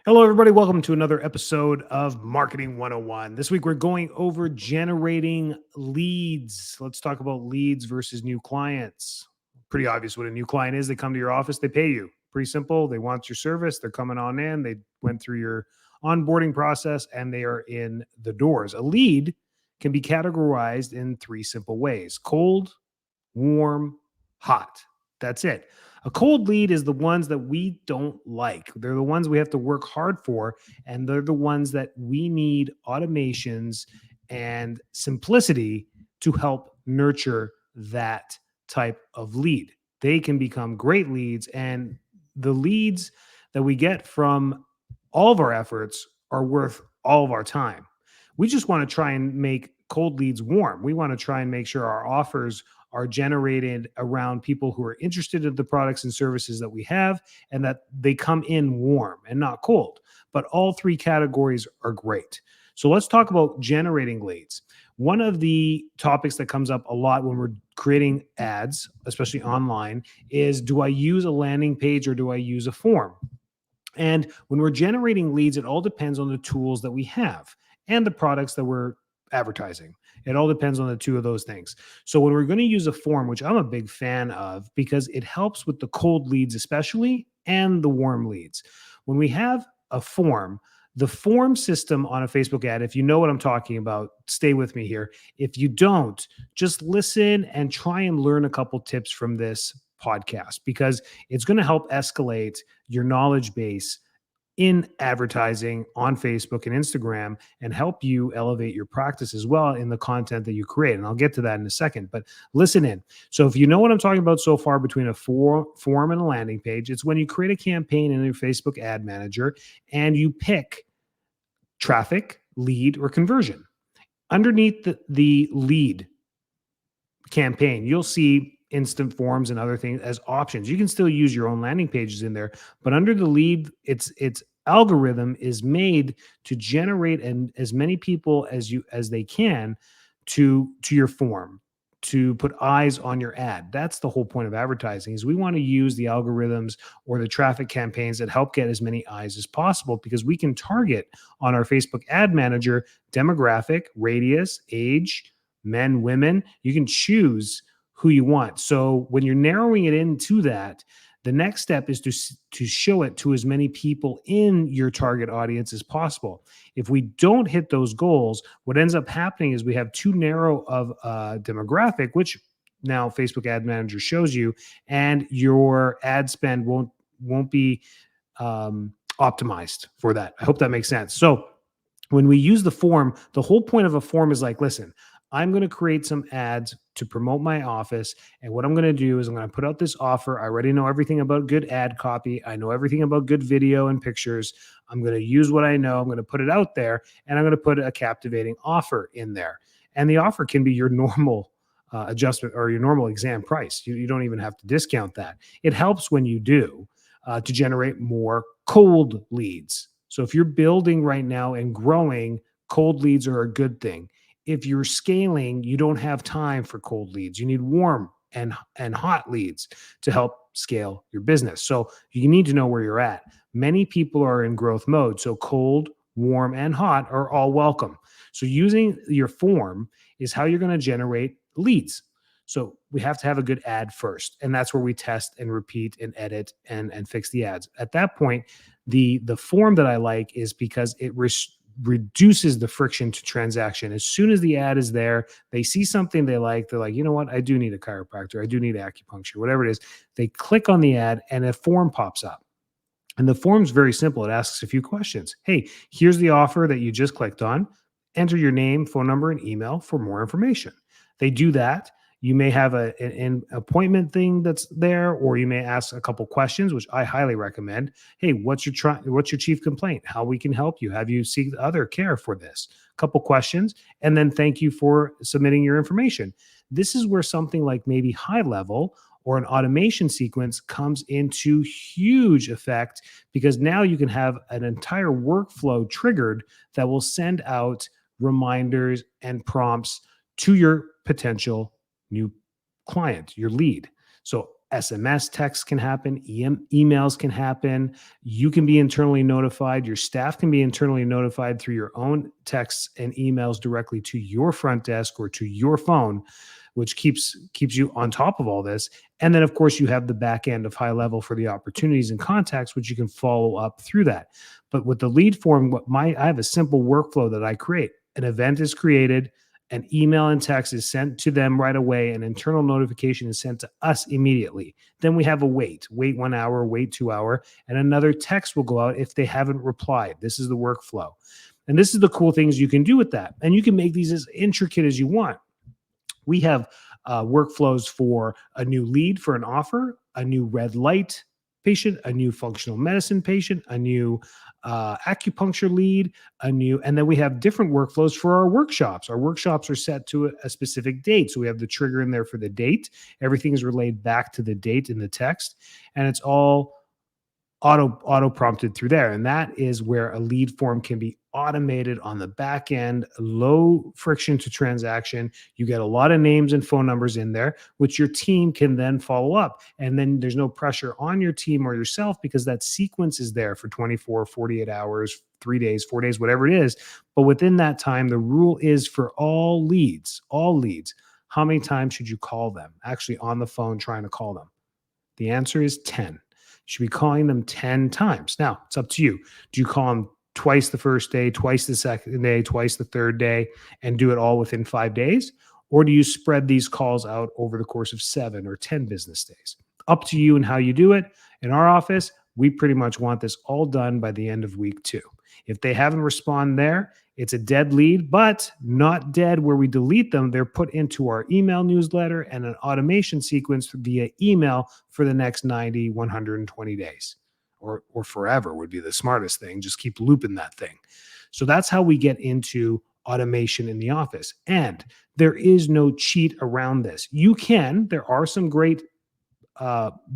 Hello, everybody. Welcome to another episode of Marketing 101. This week, we're going over generating leads. Let's talk about leads versus new clients. Pretty obvious what a new client is. They come to your office, they pay you. Pretty simple. They want your service. They're coming on in. They went through your onboarding process and they are in the doors. A lead can be categorized in three simple ways: cold, warm, hot. That's it. A cold lead is the ones that we don't like. They're the ones we have to work hard for, and they're the ones that we need automations and simplicity to help nurture that type of lead. They can become great leads, and the leads that we get from all of our efforts are worth all of our time. We just want to try and make cold leads warm. We want to try and make sure our offers are generated around people who are interested in the products and services that we have, and that they come in warm and not cold. But all three categories are great. So let's talk about generating leads. One of the topics that comes up a lot when we're creating ads, especially online, is, do I use a landing page or do I use a form? And when we're generating leads, it all depends on the tools that we have and the products that we're advertising. It all depends on the two of those things. So when we're going to use a form, which I'm a big fan of because it helps with the cold leads, especially, and the warm leads. When we have a form, the form system on a Facebook ad, if you know what I'm talking about, stay with me here. If you don't, just listen and try and learn a couple tips from this podcast, because it's going to help escalate your knowledge base in advertising on Facebook and Instagram and help you elevate your practice as well in the content that you create. And I'll get to that in a second, but listen in. So if you know what I'm talking about so far between a form and a landing page, it's when you create a campaign in your Facebook ad manager and you pick traffic, lead, or conversion. Underneath the lead campaign, you'll see instant forms and other things as options. You can still use your own landing pages in there, but under the lead, its algorithm is made to generate as many people as they can to your form, to put eyes on your ad. That's the whole point of advertising, is we want to use the algorithms or the traffic campaigns that help get as many eyes as possible, because we can target on our Facebook ad manager demographic, radius, age, men, women. You can choose who you want. So when you're narrowing it into that, the next step is to show it to as many people in your target audience as possible. If we don't hit those goals, what ends up happening is we have too narrow of a demographic, which now Facebook Ad Manager shows you, and your ad spend won't be optimized for that. I hope that makes sense. So when we use the form, the whole point of a form is like, listen, I'm going to create some ads to promote my office. And what I'm going to do is I'm going to put out this offer. I already know everything about good ad copy. I know everything about good video and pictures. I'm going to use what I know. I'm going to put it out there, and I'm going to put a captivating offer in there. And the offer can be your normal adjustment or your normal exam price. You don't even have to discount that. It helps when you do to generate more cold leads. So if you're building right now and growing, cold leads are a good thing. If you're scaling, you don't have time for cold leads. You need warm and hot leads to help scale your business. So you need to know where you're at. Many people are in growth mode, so cold, warm, and hot are all welcome. So using your form is how you're going to generate leads. So we have to have a good ad first, and that's where we test and repeat and edit and fix the ads. At that point, the form that I like is because it reduces the friction to transaction. As soon as the ad is there, they see something they like, they're like, you know what, I do need a chiropractor, I do need acupuncture, whatever it is. They click on the ad and a form pops up. And the form's very simple. It asks a few questions. Hey, here's the offer that you just clicked on. Enter your name, phone number, and email for more information. They do that. You may have an appointment thing that's there, or you may ask a couple questions, which I highly recommend. Hey, what's your chief complaint? How we can help you? Have you seek other care for this? A couple questions, and then thank you for submitting your information. This is where something like maybe high level or an automation sequence comes into huge effect, because now you can have an entire workflow triggered that will send out reminders and prompts to your potential new client, your lead. So SMS texts can happen, emails can happen. You can be internally notified. Your staff can be internally notified through your own texts and emails directly to your front desk or to your phone, which keeps you on top of all this. And then, of course, you have the back end of high level for the opportunities and contacts, which you can follow up through that. But with the lead form, I have a simple workflow that I create. An event is created, an email and text is sent to them right away. An internal notification is sent to us immediately. Then we have a wait 1 hour, wait 2 hour, and another text will go out if they haven't replied. This is the workflow. And this is the cool things you can do with that. And you can make these as intricate as you want. We have workflows for a new lead for an offer, a new red light patient, a new functional medicine patient, a new acupuncture lead, and then we have different workflows for our workshops. Our workshops are set to a specific date. So we have the trigger in there for the date. Everything is relayed back to the date in the text, and it's all auto prompted through there. And that is where a lead form can be automated on the back end, low friction to transaction. You get a lot of names and phone numbers in there, which your team can then follow up. And then there's no pressure on your team or yourself because that sequence is there for 24, 48 hours, 3 days, 4 days, whatever it is. But within that time, the rule is for all leads, how many times should you call them? Actually on the phone trying to call them. The answer is 10. You should be calling them 10 times. Now, it's up to you. Do you call them twice the first day, twice the second day, twice the third day, and do it all within 5 days? Or do you spread these calls out over the course of 7 or 10 business days? Up to you and how you do it. In our office, we pretty much want this all done by the end of week 2. If they haven't responded there, it's a dead lead, but not dead where we delete them. They're put into our email newsletter and an automation sequence via email for the next 90, 120 days, or forever would be the smartest thing. Just keep looping that thing. So that's how we get into automation in the office. And there is no cheat around this. There are some great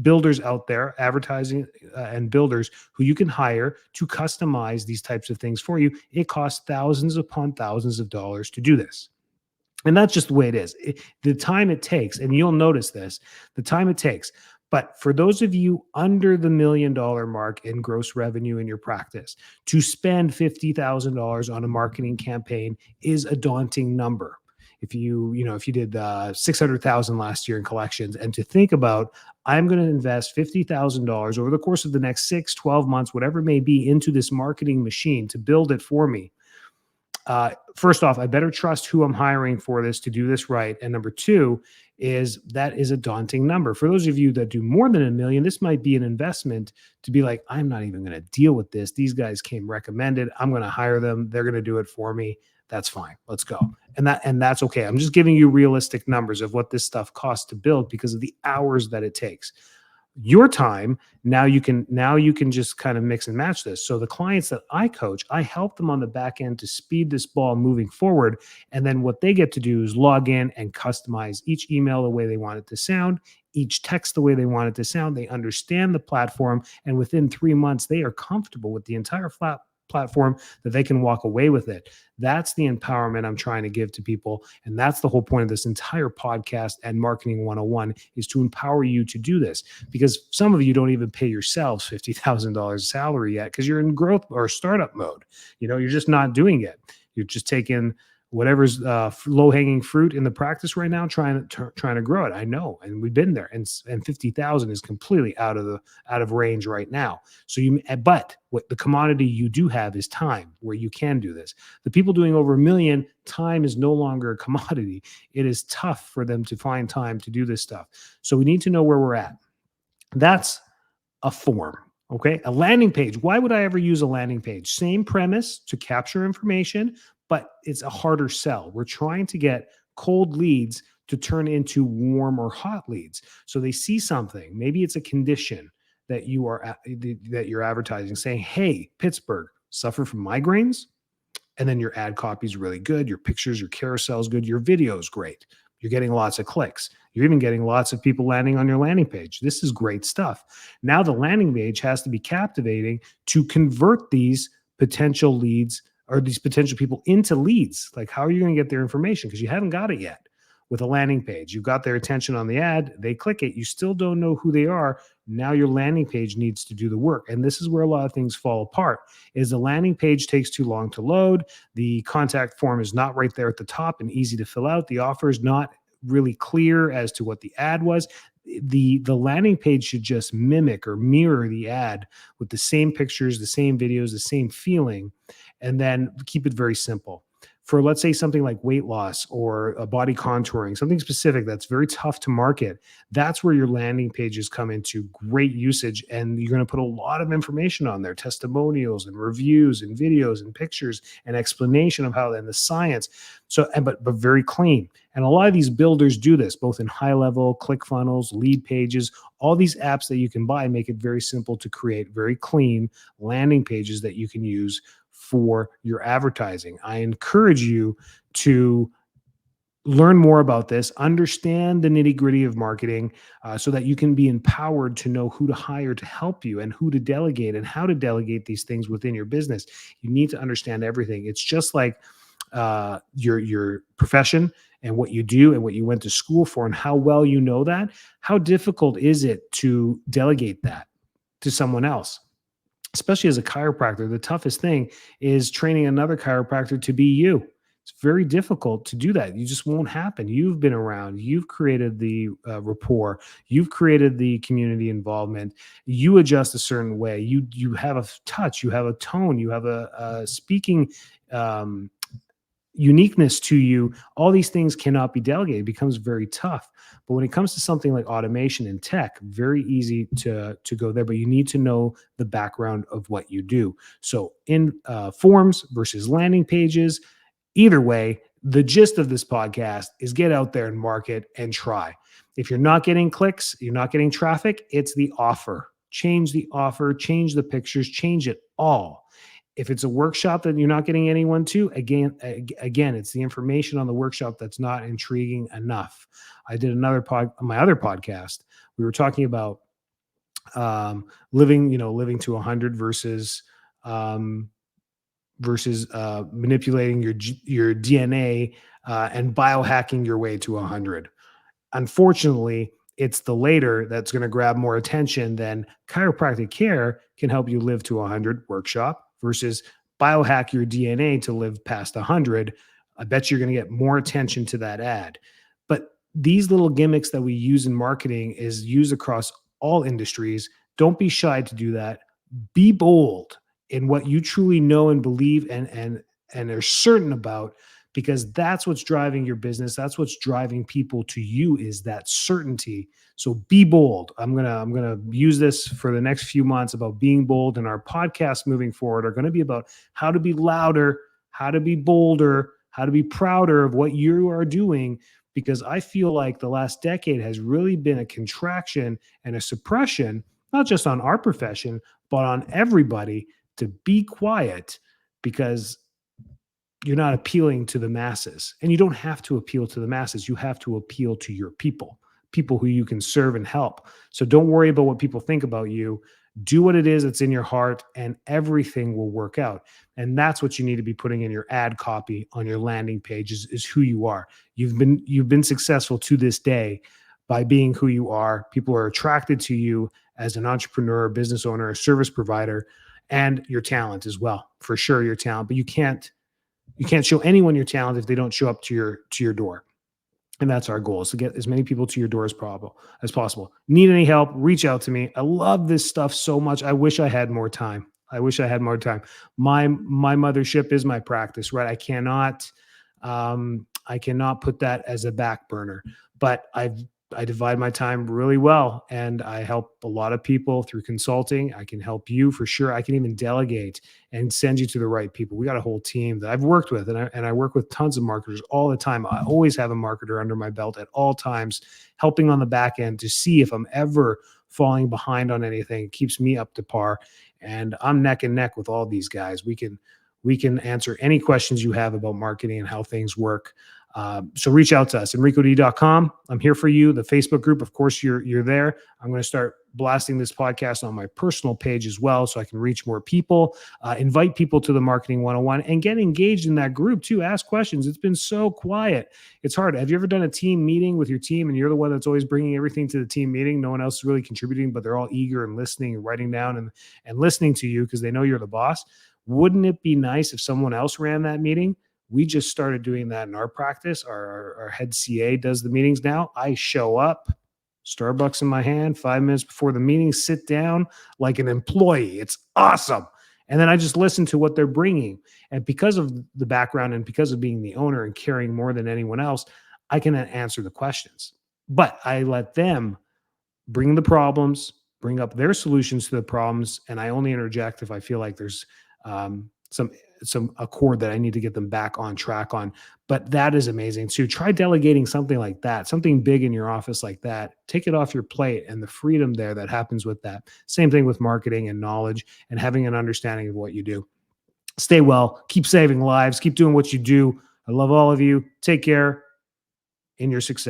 builders out there, advertising and builders who you can hire to customize these types of things for you. It costs thousands upon thousands of dollars to do this. And that's just the way it is. The time it takes, and you'll notice this, the time it takes. But for those of you under the $1 million mark in gross revenue in your practice, to spend $50,000 on a marketing campaign is a daunting number. If you did 600,000 last year in collections, and to think about, I'm going to invest $50,000 over the course of the next 6, 12 months, whatever it may be, into this marketing machine to build it for me. First off, I better trust who I'm hiring for this to do this right. And number 2 is that is a daunting number. For those of you that do more than $1 million, this might be an investment to be like, I'm not even going to deal with this. These guys came recommended. I'm going to hire them. They're going to do it for me. That's fine. Let's go. And that's okay. I'm just giving you realistic numbers of what this stuff costs to build because of the hours that it takes. Your time, now you can just kind of mix and match this. So the clients that I coach, I help them on the back end to speed this ball moving forward. And then what they get to do is log in and customize each email the way they want it to sound, each text the way they want it to sound. They understand the platform. And within 3 months, they are comfortable with the entire platform that they can walk away with it. That's the empowerment I'm trying to give to people. And that's the whole point of this entire podcast and Marketing 101 is to empower you to do this, because some of you don't even pay yourselves $50,000 salary yet because you're in growth or startup mode. You're just not doing it. You're just taking whatever's low-hanging fruit in the practice right now, trying to grow it. I know, and we've been there, and 50,000 is completely out of range right now. But what the commodity you do have is time, where you can do this. The people doing over $1 million, time is no longer a commodity. It is tough for them to find time to do this stuff. So we need to know where we're at. That's a form. Okay, a landing page. Why would I ever use a landing page? Same premise, to capture information, but it's a harder sell. We're trying to get cold leads to turn into warm or hot leads. So they see something. Maybe it's a condition that you're advertising, saying, "Hey, Pittsburgh, suffer from migraines?" And then your ad copy is really good. Your pictures, your carousel is good. Your video is great. You're getting lots of clicks. You're even getting lots of people landing on your landing page. This is great stuff. Now the landing page has to be captivating to convert these potential leads or these potential people into leads. Like, how are you going to get their information? Because you haven't got it yet. with a landing page. You've got their attention on the ad, they click it, you still don't know who they are. Now your landing page needs to do the work. And this is where a lot of things fall apart. Is the landing page takes too long to load, the contact form is not right there at the top and easy to fill out, the offer is not really clear as to what the ad was. The landing page should just mimic or mirror the ad with the same pictures, the same videos, the same feeling, and then keep it very simple. For, let's say, something like weight loss or a body contouring, something specific that's very tough to market, that's where your landing pages come into great usage. And you're going to put a lot of information on there, testimonials and reviews and videos and pictures and explanation of how, and the science. So, but very clean. And a lot of these builders do this, both in high level, ClickFunnels, lead pages, all these apps that you can buy make it very simple to create very clean landing pages that you can use for your advertising. I encourage you to learn more about this, understand the nitty gritty of marketing, so that you can be empowered to know who to hire to help you and who to delegate and how to delegate these things within your business. You need to understand everything. It's just like your profession and what you do and what you went to school for and how well you know that. How difficult is it to delegate that to someone else? Especially as a chiropractor, the toughest thing is training another chiropractor to be you. It's very difficult to do that. You just won't happen. You've been around, you've created the rapport, you've created the community involvement. You adjust a certain way. You have a touch, you have a tone, you have a speaking uniqueness to you. All these things cannot be delegated. It becomes very tough. But when it comes to something like automation and tech, very easy to go there, but you need to know the background of what you do. So in forms versus landing pages, either way, the gist of this podcast is get out there and market and try. If you're not getting clicks, you're not getting traffic, it's the offer. Change the offer, change the pictures, change it all. If it's a workshop that you're not getting anyone to, again, it's the information on the workshop that's not intriguing enough. I did my other podcast. We were talking about living to 100 versus manipulating your DNA and biohacking your way to 100. Unfortunately, it's the later that's going to grab more attention than chiropractic care can help you live to 100 workshop versus biohack your DNA to live past 100. I bet you're going to get more attention to that ad. But these little gimmicks that we use in marketing is used across all industries. Don't be shy to do that. Be bold in what you truly know and believe and are certain about, because that's what's driving your business. That's what's driving people to you, is that certainty. So be bold. I'm gonna use this for the next few months about being bold, and our podcasts moving forward are going to be about how to be louder, how to be bolder, how to be prouder of what you are doing. Because I feel like the last decade has really been a contraction and a suppression, not just on our profession, but on everybody, to be quiet, because you're not appealing to the masses. And you don't have to appeal to the masses. You have to appeal to your people who you can serve and help. So don't worry about what people think about you. Do what it is that's in your heart, and everything will work out. And that's what you need to be putting in your ad copy on your landing page is who you are. You've been successful to this day by being who you are. People are attracted to you as an entrepreneur, business owner, a service provider, and your talent as well. For sure, your talent, but you can't show anyone your talent if they don't show up to your door. And that's our goal, is to get as many people to your door as possible. Need any help? Reach out to me. I love this stuff so much. I wish I had more time. My mothership is my practice, right? I cannot put that as a back burner, but I divide my time really well, and I help a lot of people through consulting. I can help you for sure. I can even delegate and send you to the right people. We got a whole team that I've worked with, and I work with tons of marketers all the time. I always have a marketer under my belt at all times, helping on the back end to see if I'm ever falling behind on anything. It keeps me up to par, and I'm neck and neck with all these guys. We can answer any questions you have about marketing and how things work. So reach out to us, enricod.com. I'm here for you. The Facebook group, of course, you're there. I'm going to start blasting this podcast on my personal page as well so I can reach more people, invite people to the Marketing 101 and get engaged in that group too. Ask questions. It's been so quiet. It's hard. Have you ever done a team meeting with your team and you're the one that's always bringing everything to the team meeting? No one else is really contributing, but they're all eager and listening and writing down and listening to you because they know you're the boss. Wouldn't it be nice if someone else ran that meeting? We just started doing that in our practice. Our head CA does the meetings now. I show up, Starbucks in my hand, 5 minutes before the meeting, sit down like an employee. It's awesome. And then I just listen to what they're bringing. And because of the background and because of being the owner and caring more than anyone else, I can answer the questions. But I let them bring the problems, bring up their solutions to the problems, and I only interject if I feel like there's some accord that I need to get them back on track on. But that is amazing too. Try delegating something like that, something big in your office like that. Take it off your plate and the freedom there that happens with that. Same thing with marketing and knowledge and having an understanding of what you do. Stay well, keep saving lives, keep doing what you do. I love all of you. Take care in your success.